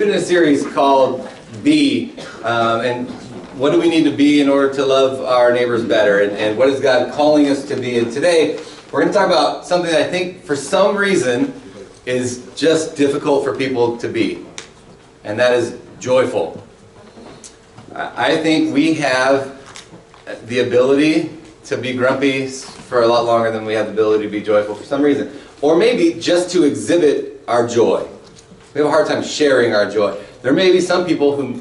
been in a series called Be, and what do we need to be in order to love our neighbors better, and what is God calling us to be? And today, we're going to talk about something that I think for some reason is just difficult for people to be, and that is joyful. I think we have the ability to be grumpy for a lot longer than we have the ability to be joyful for some reason. Or maybe just to exhibit our joy. We have a hard time sharing our joy. There may be some people who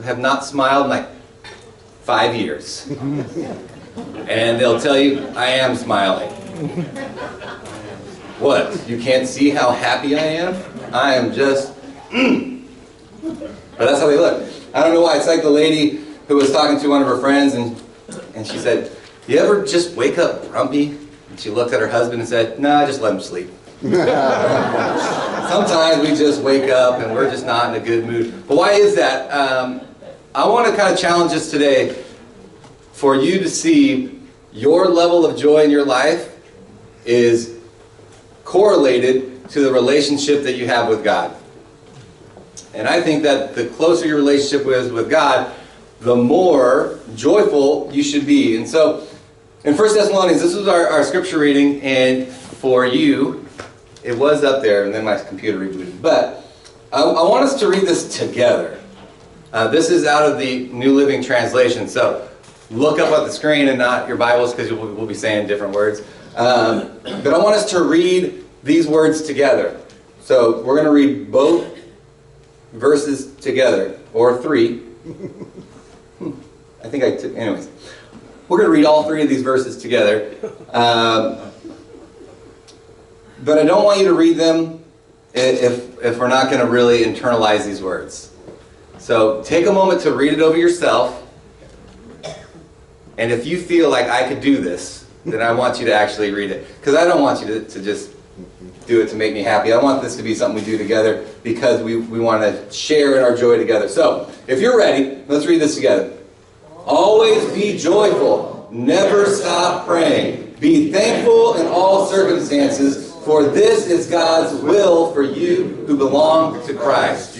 have not smiled in like 5 years. And they'll tell you, I am smiling. What? You can't see how happy I am? I am just, But that's how they look. I don't know why. It's like the lady who was talking to one of her friends and she said, you ever just wake up grumpy? And she looked at her husband and said, no, just let him sleep. Sometimes we just wake up and we're just not in a good mood. But why is that? I want to kind of challenge us today for you to see your level of joy in your life is correlated to the relationship that you have with God. And I think that the closer your relationship is with God, the more joyful you should be. And so, in 1 Thessalonians, this was our scripture reading, and for you, it was up there, and then my computer rebooted. But I want us to read this together. This is out of the New Living Translation, so look up at the screen and not your Bibles, because we'll be saying different words. But I want us to read these words together. So we're going to read both verses together, or three. I think anyways. We're going to read all three of these verses together. But I don't want you to read them if we're not going to really internalize these words. So take a moment to read it over yourself. And if you feel like I could do this, then I want you to actually read it. Because I don't want you to just do it to make me happy. I want this to be something we do together because we want to share in our joy together. So if you're ready, let's read this together. Always be joyful. Never stop praying. Be thankful in all circumstances, for this is God's will for you who belong to Christ.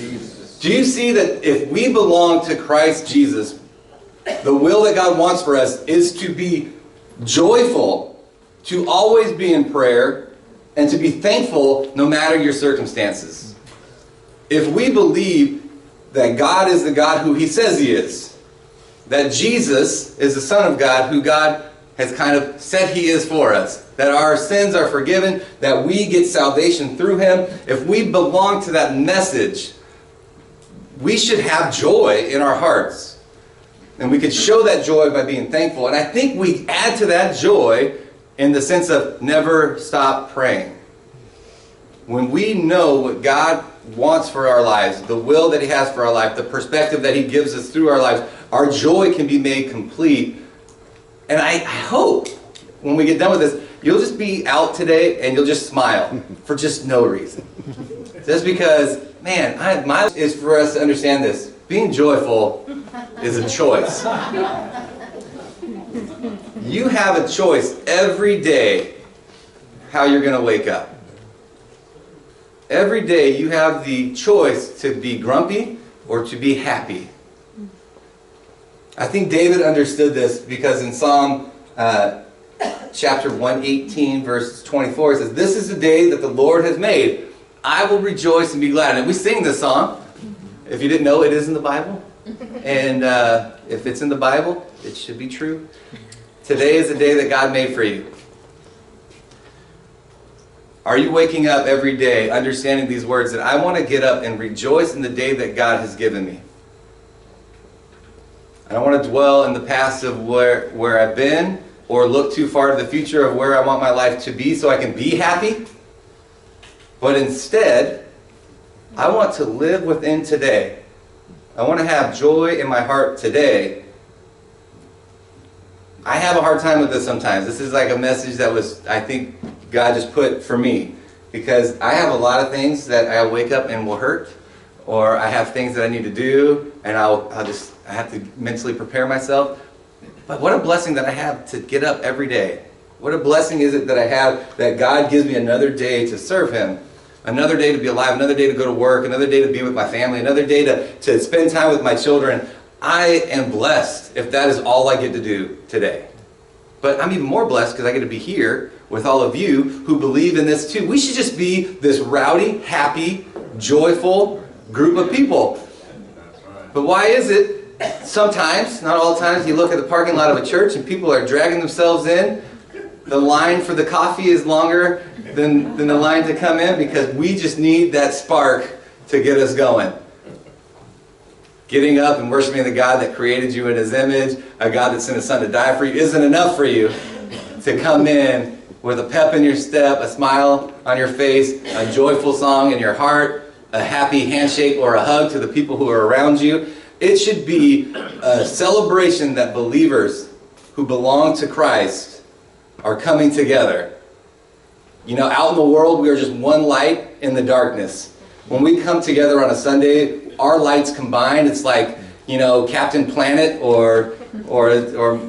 Do you see that if we belong to Christ Jesus, the will that God wants for us is to be joyful, to always be in prayer, and to be thankful no matter your circumstances. If we believe that God is the God who He says He is, that Jesus is the Son of God who God has kind of said He is for us, that our sins are forgiven, that we get salvation through Him, if we belong to that message, we should have joy in our hearts. And we could show that joy by being thankful. And I think we add to that joy in the sense of never stop praying. When we know what God wants for our lives, the will that He has for our life, the perspective that He gives us through our lives, our joy can be made complete. And I hope when we get done with this, you'll just be out today and you'll just smile for just no reason. Just because, man, my life is for us to understand this. Being joyful is a choice. You have a choice every day how you're going to wake up. Every day you have the choice to be grumpy or to be happy. I think David understood this because in Psalm chapter 118, verse 24, it says, this is the day that the Lord has made. I will rejoice and be glad. And we sing this song. If you didn't know, it is in the Bible. And if it's in the Bible, it should be true. Today is the day that God made for you. Are you waking up every day understanding these words that I want to get up and rejoice in the day that God has given me? I don't want to dwell in the past of where I've been or look too far to the future of where I want my life to be so I can be happy. But instead, I want to live within today. I want to have joy in my heart today. I have a hard time with this sometimes. This is like a message that I think God just put for me. Because I have a lot of things that I wake up and will hurt. Or I have things that I need to do, and I have to mentally prepare myself. But what a blessing that I have to get up every day. What a blessing is it that I have that God gives me another day to serve Him. another day to be alive, another day to go to work, another day to be with my family, another day to spend time with my children. I am blessed if that is all I get to do today. But I'm even more blessed because I get to be here with all of you who believe in this too. We should just be this rowdy, happy, joyful group of people. But why is it sometimes, not all the times, you look at the parking lot of a church and people are dragging themselves in. The line for the coffee is longer than the line to come in because we just need that spark to get us going. Getting up and worshiping the God that created you in His image, a God that sent His Son to die for you, isn't enough for you to come in with a pep in your step, a smile on your face, a joyful song in your heart, a happy handshake or a hug to the people who are around you. It should be a celebration that believers who belong to Christ are coming together. You know, out in the world, we are just one light in the darkness. When we come together on a Sunday, our lights combine. It's like, you know, Captain Planet or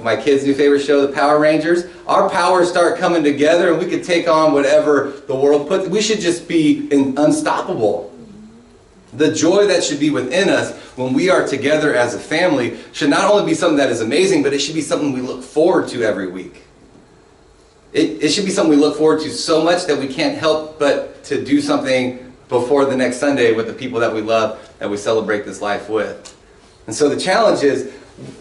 my kids' new favorite show, the Power Rangers. Our powers start coming together and we can take on whatever the world puts. We should just be unstoppable. The joy that should be within us when we are together as a family should not only be something that is amazing, but it should be something we look forward to every week. It should be something we look forward to so much that we can't help but to do something before the next Sunday with the people that we love, that we celebrate this life with. And so the challenge is,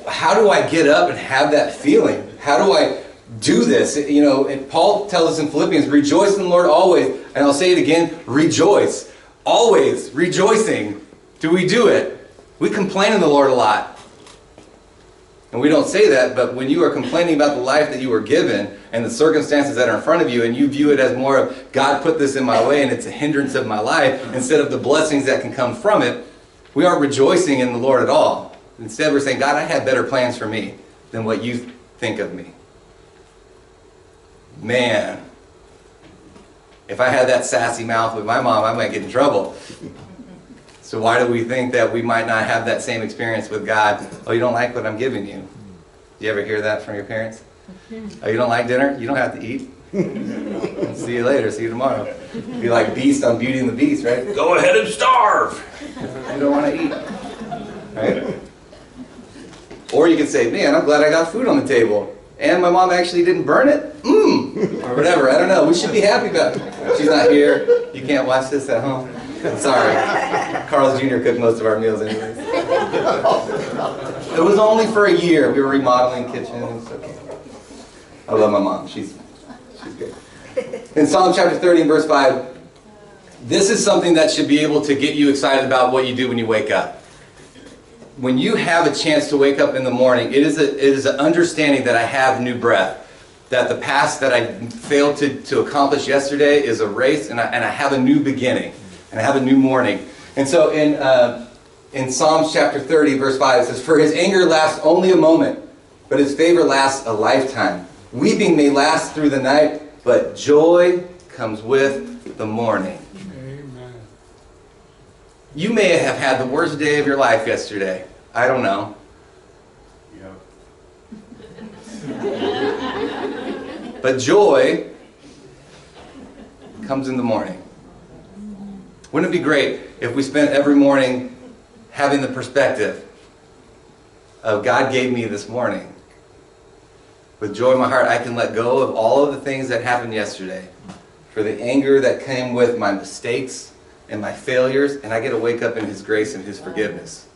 how do I get up and have that feeling? How do I do this? You know, and Paul tells us in Philippians, rejoice in the Lord always. And I'll say it again, rejoice. Always rejoicing. Do we do it? We complain in the Lord a lot. And we don't say that, but when you are complaining about the life that you were given and the circumstances that are in front of you, and you view it as more of, God put this in my way and it's a hindrance of my life, instead of the blessings that can come from it, we aren't rejoicing in the Lord at all. Instead, we're saying, God, I have better plans for me than what you think of me. Man, if I had that sassy mouth with my mom, I might get in trouble. So why do we think that we might not have that same experience with God? Oh, you don't like what I'm giving you. Do you ever hear that from your parents? Oh, you don't like dinner? You don't have to eat. See you later. See you tomorrow. Be like Beast on Beauty and the Beast, right? Go ahead and starve. You don't want to eat. Right? Or you could say, man, I'm glad I got food on the table. And my mom actually didn't burn it? Or whatever. I don't know. We should be happy about it. She's not here. You can't watch this at home. Sorry. Carl's Jr. cooked most of our meals anyways. It was only for a year. We were remodeling kitchens. Okay. I love my mom. She's good. In Psalm chapter 30 and verse 5, this is something that should be able to get you excited about what you do when you wake up. When you have a chance to wake up in the morning, it is an understanding that I have new breath. That the past that I failed to accomplish yesterday is a race, and I have a new beginning. And I have a new morning. And so in Psalms chapter 30, verse 5, it says, for his anger lasts only a moment, but his favor lasts a lifetime. Weeping may last through the night, but joy comes with the morning. Amen. You may have had the worst day of your life yesterday. I don't know. Yep. But joy comes in the morning. Wouldn't it be great if we spent every morning having the perspective of God gave me this morning? With joy in my heart, I can let go of all of the things that happened yesterday. For the anger that came with my mistakes and my failures, and I get to wake up in His grace and His forgiveness.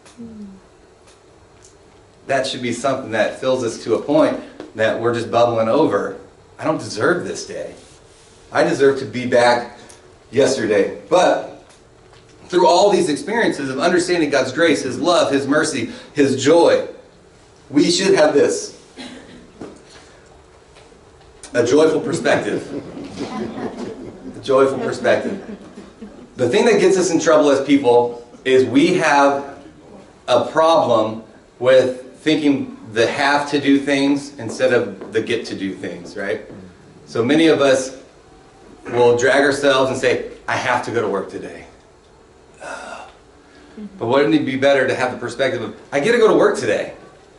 That should be something that fills us to a point that we're just bubbling over. I don't deserve this day. I deserve to be back yesterday. But through all these experiences of understanding God's grace, His love, His mercy, His joy, we should have this. A joyful perspective. A joyful perspective. The thing that gets us in trouble as people is we have a problem with thinking the have to do things instead of the get to do things, right? So many of us will drag ourselves and say, I have to go to work today. But wouldn't it be better to have the perspective of, I get to go to work today.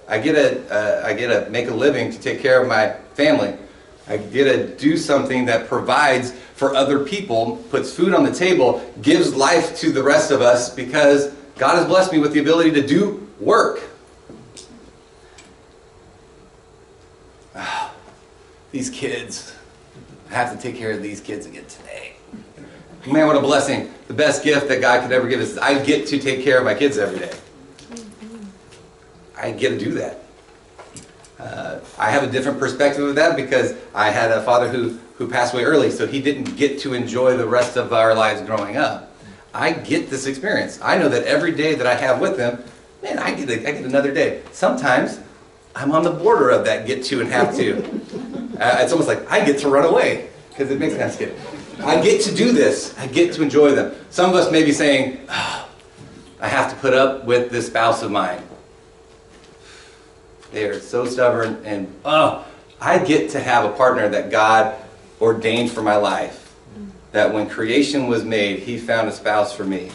I get to make a living to take care of my family. I get to do something that provides for other people, puts food on the table, gives life to the rest of us because God has blessed me with the ability to do work. These kids, I have to take care of these kids again today. Man, what a blessing. The best gift that God could ever give us is I get to take care of my kids every day. I get to do that. I have a different perspective of that because I had a father who passed away early, so he didn't get to enjoy the rest of our lives growing up. I get this experience. I know that every day that I have with him, man, I get another day. Sometimes I'm on the border of that get to and have to. It's almost like I get to run away because it makes me kind of scared. I get to do this. I get to enjoy them. Some of us may be saying, oh, I have to put up with this spouse of mine. They are so stubborn, and I get to have a partner that God ordained for my life. That when creation was made, He found a spouse for me.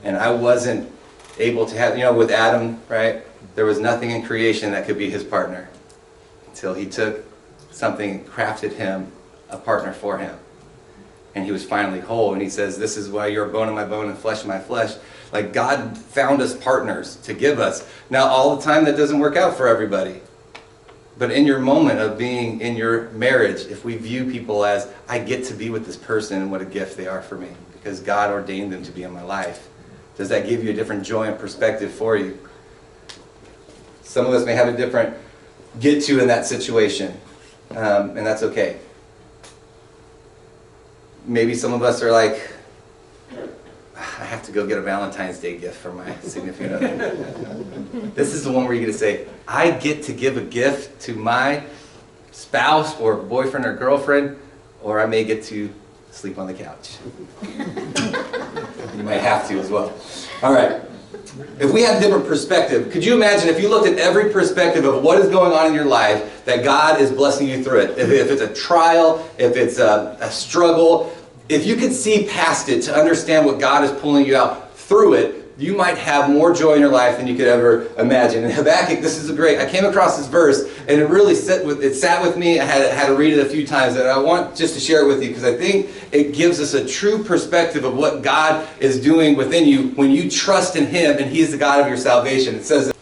And I wasn't able to have, with Adam, right? There was nothing in creation that could be his partner until He took something and crafted him a partner for him. And he was finally whole, and He says, this is why you're bone of my bone and flesh of my flesh. Like, God found us partners to give us. Now, all the time that doesn't work out for everybody. But in your moment of being in your marriage, if we view people as, I get to be with this person and what a gift they are for me, because God ordained them to be in my life, does that give you a different joy and perspective for you? Some of us may have a different get to in that situation, and that's okay. Maybe some of us are like, I have to go get a Valentine's Day gift for my significant other. This is the one where you get to say, I get to give a gift to my spouse or boyfriend or girlfriend, or I may get to sleep on the couch. You might have to as well. All right. If we had a different perspective, could you imagine if you looked at every perspective of what is going on in your life, that God is blessing you through it? If it's a trial, if it's a struggle, if you could see past it to understand what God is pulling you out through it, you might have more joy in your life than you could ever imagine. In Habakkuk, this is great. I came across this verse, and it really sat with me. I had to read it a few times, and I want just to share it with you because I think it gives us a true perspective of what God is doing within you when you trust in Him, and He is the God of your salvation. It says,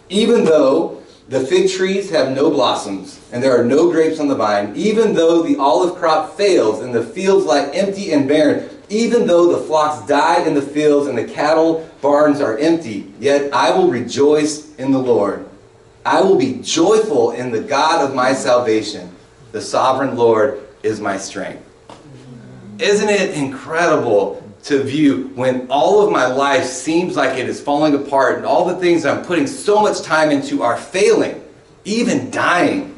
even though the fig trees have no blossoms, and there are no grapes on the vine, even though the olive crop fails, and the fields lie empty and barren, even though the flocks die in the fields, and the cattle barns are empty, yet I will rejoice in the Lord. I will be joyful in the God of my salvation. The sovereign Lord is my strength. Isn't it incredible to view when all of my life seems like it is falling apart and all the things I'm putting so much time into are failing, even dying?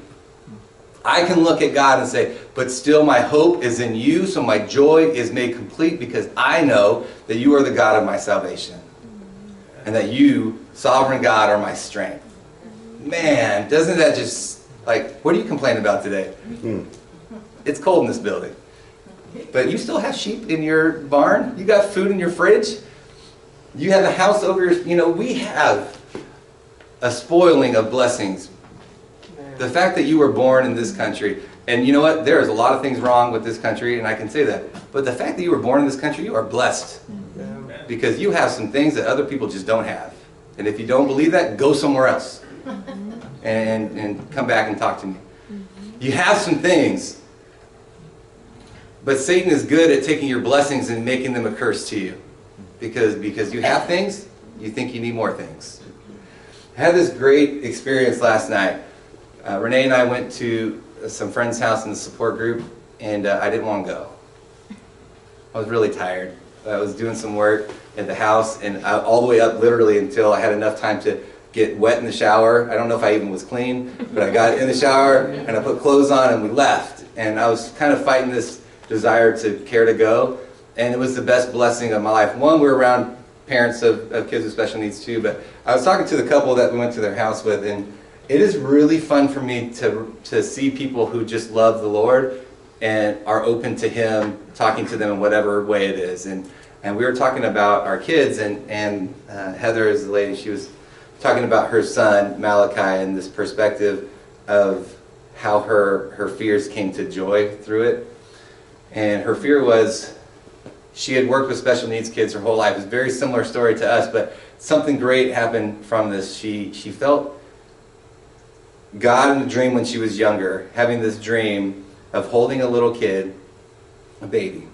I can look at God and say, but still my hope is in you, so my joy is made complete because I know that you are the God of my salvation. And that you, sovereign God, are my strength. Man, doesn't that just, what are you complaining about today? It's cold in this building. But you still have sheep in your barn. You got food in your fridge. You have a house over your, we have a spoiling of blessings. The fact that you were born in this country, and you know what? There is a lot of things wrong with this country, and I can say that. But the fact that you were born in this country, you are blessed. Because you have some things that other people just don't have. And if you don't believe that, go somewhere else. And come back and talk to me. You have some things. But Satan is good at taking your blessings and making them a curse to you. Because you have things, you think you need more things. I had this great experience last night. Renee and I went to some friend's house in the support group, and I didn't want to go. I was really tired. I was doing some work at the house, and all the way up literally until I had enough time to get wet in the shower. I don't know if I even was clean, but I got in the shower, and I put clothes on, and we left. And I was kind of fighting this desire to care to go, and it was the best blessing of my life. One, we're around parents of kids with special needs too, but I was talking to the couple that we went to their house with, and it is really fun for me to see people who just love the Lord and are open to Him, talking to them in whatever way it is. And we were talking about our kids, and Heather is the lady, she was talking about her son, Malachi, and this perspective of how her fears came to joy through it. And her fear was, she had worked with special needs kids her whole life. It's a very similar story to us, but something great happened from this. She felt God in a dream when she was younger, having this dream of holding a little kid, a baby,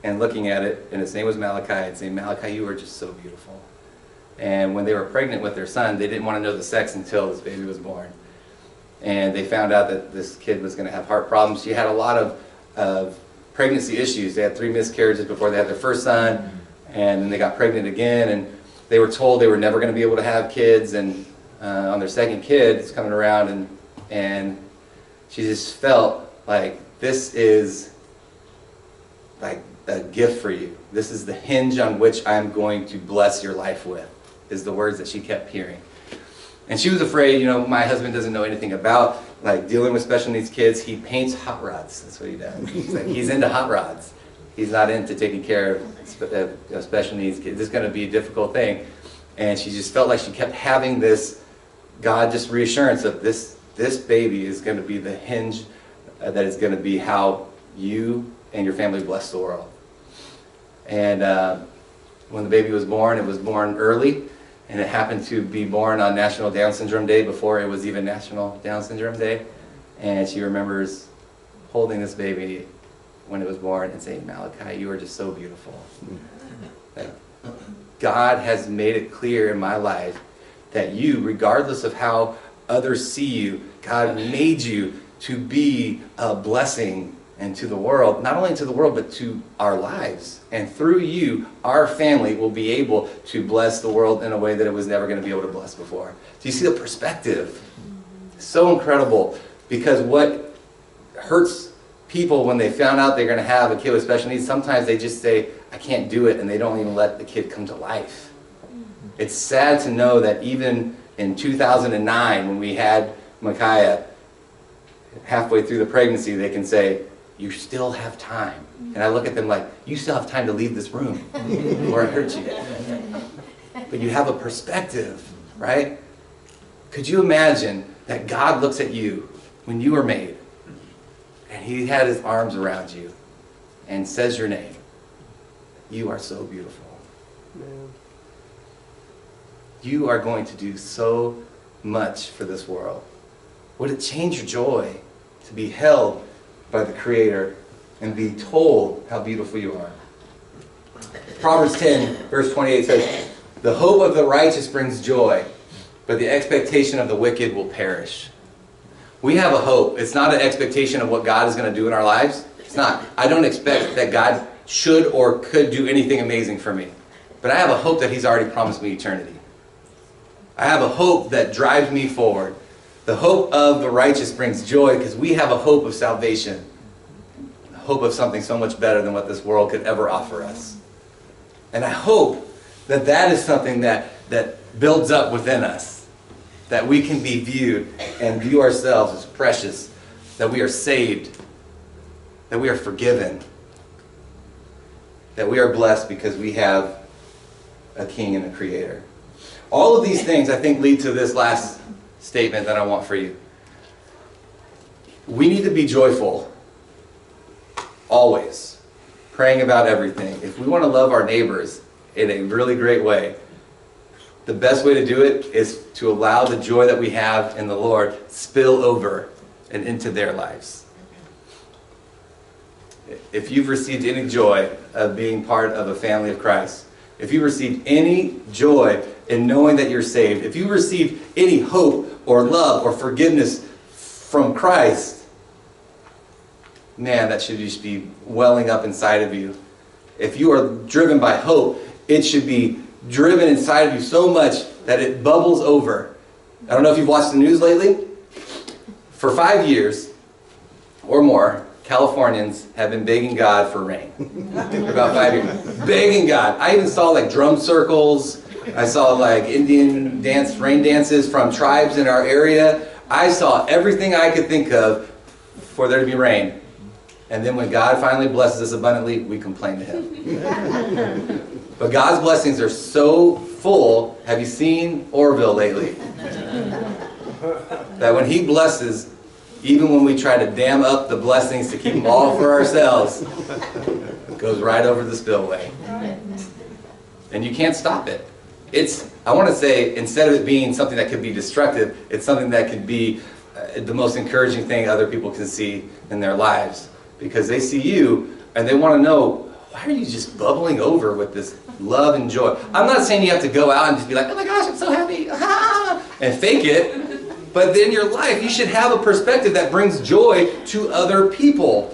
and looking at it, and its name was Malachi, and saying, Malachi, you are just so beautiful. And when they were pregnant with their son, they didn't want to know the sex until this baby was born. And they found out that this kid was going to have heart problems. She had a lot of pregnancy issues. They had 3 miscarriages before they had their first son, and then they got pregnant again, and they were told they were never going to be able to have kids, and on their second kid, it's coming around, and she just felt like, this is like a gift for you. This is the hinge on which I'm going to bless your life with, is the words that she kept hearing. And she was afraid, you know, my husband doesn't know anything about like dealing with special needs kids. He paints hot rods. That's what he does. He's into hot rods. He's not into taking care of special needs kids. This is going to be a difficult thing. And she just felt like she kept having this God just reassurance of this baby is going to be the hinge that is going to be how you and your family bless the world. And when the baby was born, it was born early. And it happened to be born on National Down Syndrome Day before it was even National Down Syndrome Day. And she remembers holding this baby when it was born and saying, Malachi, you are just so beautiful. Like, God has made it clear in my life that you, regardless of how others see you, God made you to be a blessing and to the world, not only to the world, but to our lives. And through you, our family will be able to bless the world in a way that it was never going to be able to bless before. Do you see the perspective? So incredible, because what hurts people when they found out they're going to have a kid with special needs, sometimes they just say, I can't do it, and they don't even let the kid come to life. It's sad to know that even in 2009, when we had Micaiah, halfway through the pregnancy, they can say, you still have time. And I look at them like, you still have time to leave this room or it hurts you. But you have a perspective, right? Could you imagine that God looks at you when you were made and he had his arms around you and says your name? You are so beautiful. Man. You are going to do so much for this world. Would it change your joy to be held by the Creator and be told how beautiful you are? Proverbs 10, verse 28 says, the hope of the righteous brings joy, but the expectation of the wicked will perish. We have a hope. It's not an expectation of what God is going to do in our lives. It's not. I don't expect that God should or could do anything amazing for me. But I have a hope that he's already promised me eternity. I have a hope that drives me forward. The hope of the righteous brings joy because we have a hope of salvation. A hope of something so much better than what this world could ever offer us. And I hope that that is something that builds up within us. That we can be viewed and view ourselves as precious. That we are saved. That we are forgiven. That we are blessed because we have a King and a Creator. All of these things, I think, lead to this last statement that I want for you. We need to be joyful, always, praying about everything. If we want to love our neighbors in a really great way, the best way to do it is to allow the joy that we have in the Lord spill over and into their lives. If you've received any joy of being part of a family of Christ, if you received any joy in knowing that you're saved, if you received any hope or love or forgiveness from Christ, man, that should just be welling up inside of you. If you are driven by hope, it should be driven inside of you so much that it bubbles over. I don't know if you've watched the news lately. For 5 years or more, Californians have been begging God for rain. For about 5 years. Begging God. I even saw like drum circles. I saw like Indian rain dances from tribes in our area. I saw everything I could think of for there to be rain. And then when God finally blesses us abundantly, we complain to Him. But God's blessings are so full. Have you seen Orville lately? That when He blesses, even when we try to dam up the blessings to keep them all for ourselves, it goes right over the spillway. And you can't stop it. I want to say, instead of it being something that could be destructive, it's something that could be the most encouraging thing other people can see in their lives. Because they see you and they want to know, why are you just bubbling over with this love and joy? I'm not saying you have to go out and just be like, oh my gosh, I'm so happy, and fake it. But in your life, you should have a perspective that brings joy to other people.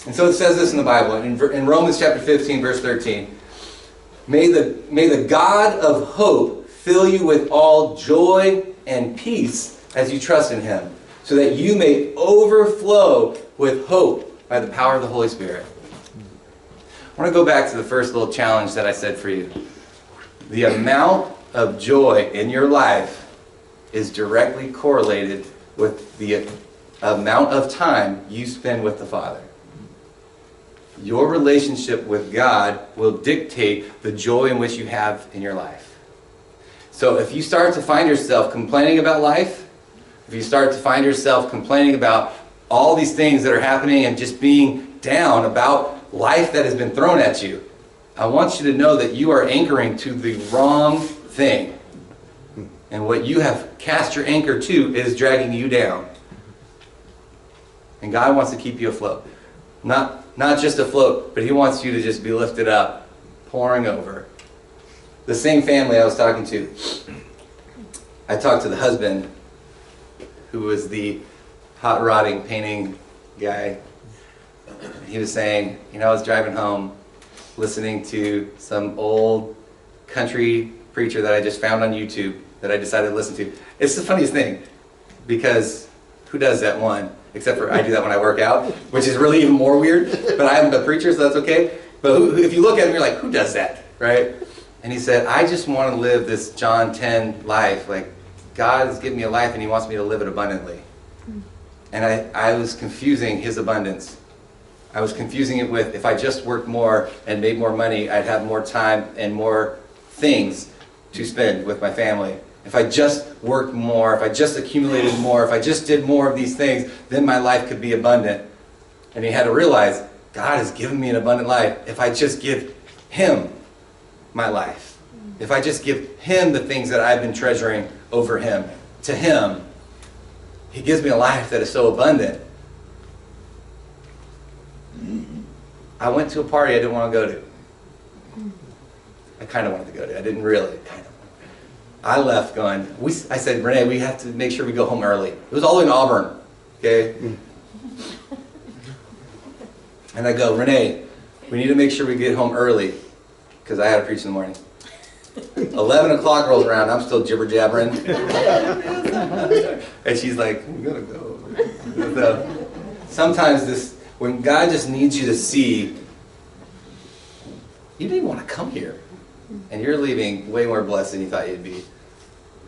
And so it says this in the Bible, in Romans chapter 15, verse 13. May the God of hope fill you with all joy and peace as you trust in Him, so that you may overflow with hope by the power of the Holy Spirit. I want to go back to the first little challenge that I said for you. The amount of joy in your life is directly correlated with the amount of time you spend with the Father. Your relationship with God will dictate the joy in which you have in your life. So if you start to find yourself complaining about life, if you start to find yourself complaining about all these things that are happening and just being down about life that has been thrown at you, I want you to know that you are anchoring to the wrong thing. And what you have cast your anchor to is dragging you down. And God wants to keep you afloat. Not just afloat, but He wants you to just be lifted up, pouring over. The same family I was talking to, I talked to the husband, who was the hot rodding painting guy. He was saying, I was driving home, listening to some old country preacher that I just found on YouTube that I decided to listen to. It's the funniest thing, because who does that one? Except for I do that when I work out, which is really even more weird. But I'm a preacher, so that's okay. But if you look at him, you're like, who does that, right? And he said, I just want to live this John 10 life. Like, God has given me a life and He wants me to live it abundantly. And I was confusing His abundance. I was confusing it with, if I just worked more and made more money, I'd have more time and more things to spend with my family. If I just worked more, if I just accumulated more, if I just did more of these things, then my life could be abundant. And he had to realize, God has given me an abundant life if I just give Him my life. If I just give Him the things that I've been treasuring over Him, to Him, He gives me a life that is so abundant. I went to a party I didn't want to go to. I kind of wanted to go to. I didn't really. I left going, I said, Renee, we have to make sure we go home early. It was all in Auburn, okay? And I go, Renee, we need to make sure we get home early, because I had to preach in the morning. 11 o'clock rolls around, I'm still jibber-jabbering. And she's like, we gotta go. So, sometimes when God just needs you to see, you didn't want to come here, and you're leaving way more blessed than you thought you'd be.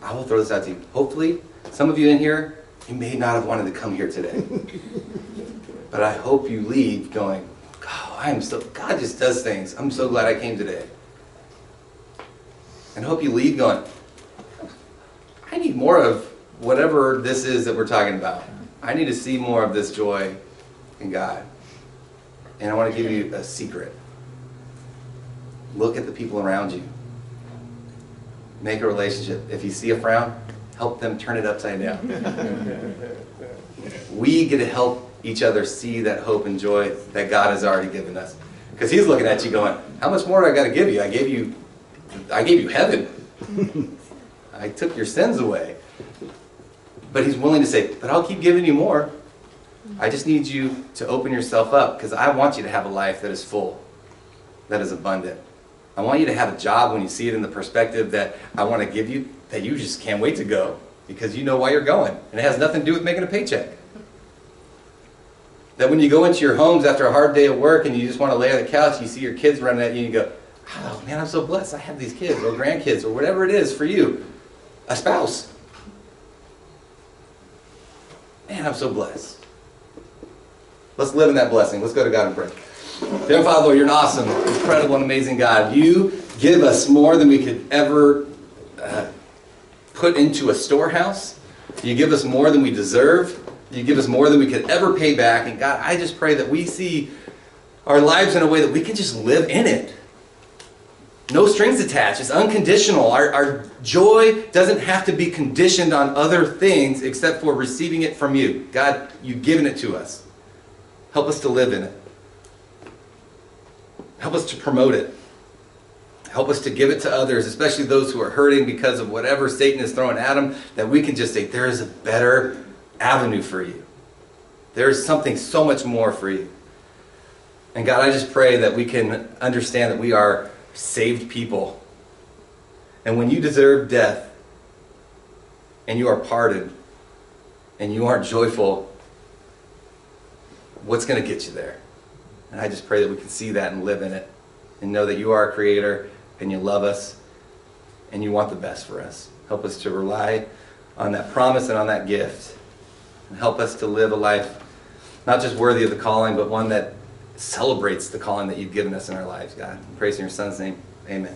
I will throw this out to you. Hopefully, some of you in here, you may not have wanted to come here today. But I hope you leave going, God just does things. I'm so glad I came today. And hope you leave going, I need more of whatever this is that we're talking about. I need to see more of this joy in God. And I want to give you a secret. Look at the people around you. Make a relationship. If you see a frown, help them turn it upside down. We get to help each other see that hope and joy that God has already given us. Because He's looking at you going, how much more do I got to give you? I gave you heaven. I took your sins away. But He's willing to say, but I'll keep giving you more. I just need you to open yourself up, because I want you to have a life that is full, that is abundant. I want you to have a job when you see it in the perspective that I want to give you, that you just can't wait to go, because you know why you're going. And it has nothing to do with making a paycheck. That when you go into your homes after a hard day of work and you just want to lay on the couch, you see your kids running at you and you go, oh man, I'm so blessed. I have these kids or grandkids or whatever it is for you. A spouse. Man, I'm so blessed. Let's live in that blessing. Let's go to God and pray. Dear Father, Lord, you're an awesome, incredible, and amazing God. You give us more than we could ever put into a storehouse. You give us more than we deserve. You give us more than we could ever pay back. And God, I just pray that we see our lives in a way that we can just live in it. No strings attached. It's unconditional. Our joy doesn't have to be conditioned on other things except for receiving it from you. God, you've given it to us. Help us to live in it. Help us to promote it. Help us to give it to others, especially those who are hurting because of whatever Satan is throwing at them, that we can just say, there is a better avenue for you. There is something so much more for you. And God, I just pray that we can understand that we are saved people. And when you deserve death, and you are pardoned, and you aren't joyful, what's going to get you there? And I just pray that we can see that and live in it, and know that you are our creator, and you love us, and you want the best for us. Help us to rely on that promise and on that gift, and help us to live a life not just worthy of the calling, but one that celebrates the calling that you've given us in our lives, God. I praise in your Son's name. Amen.